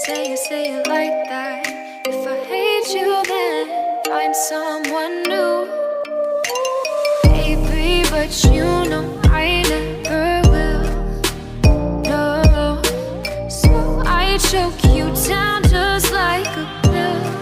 say it like that. If I hate you, then find someone new. Baby, but you know I never will. No, so I choke you down just like a pill.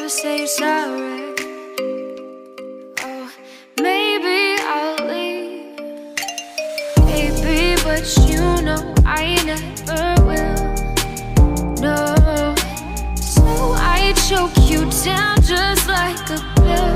Say sorry. Oh, maybe I'll leave. Baby, but you know I never will. No, so I choke you down just like a pill.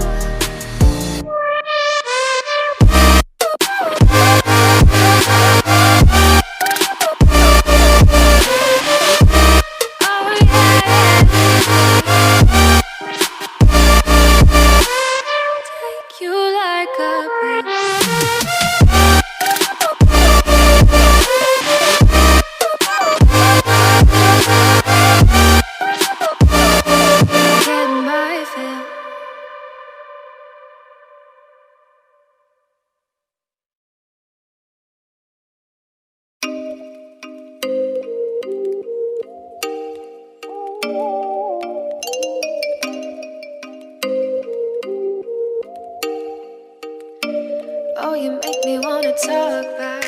Oh, you make me wanna talk back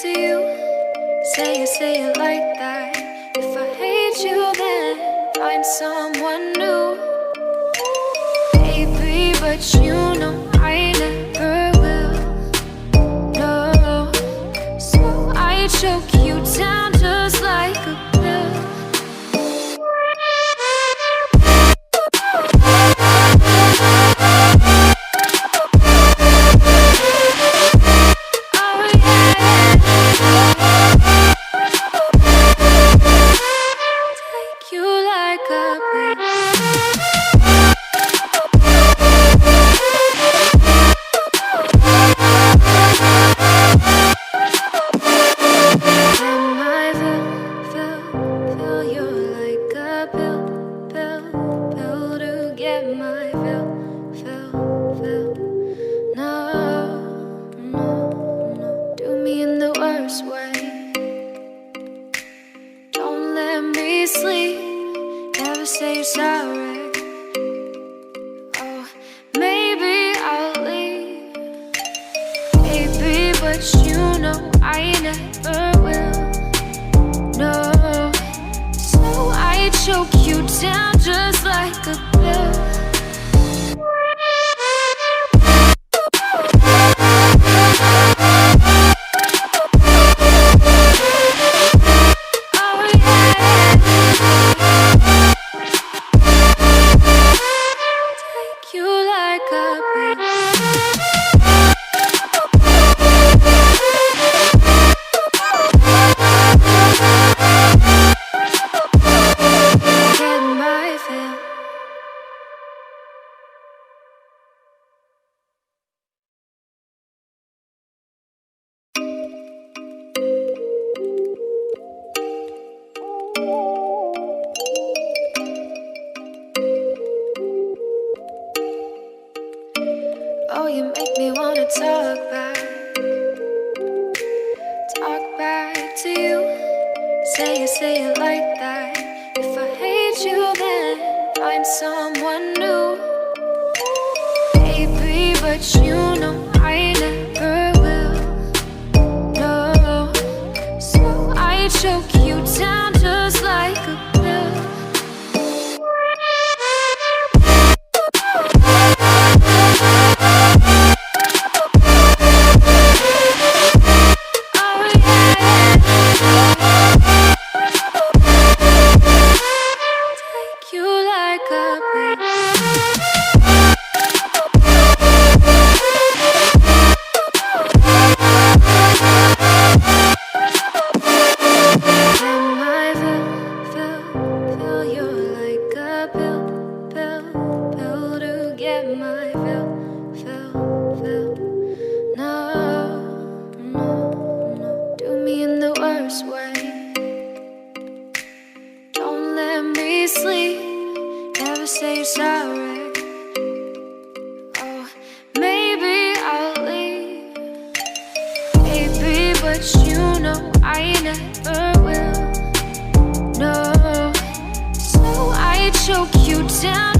to you. Say it like that. If I hate you, then find someone new. Baby, but you know I never will. No, so I choke you down just like a pill. Say sorry. Oh, maybe I'll leave. Baby, but you know I never will. No, so I choke you down just like a pill. Oh, you make me wanna talk back to you. Say it like that. If I hate you, then find someone new. Baby, but you know I never will. No, so I choke you down just like a pill. Oh yeah. but you know I never will. No, so I choke you down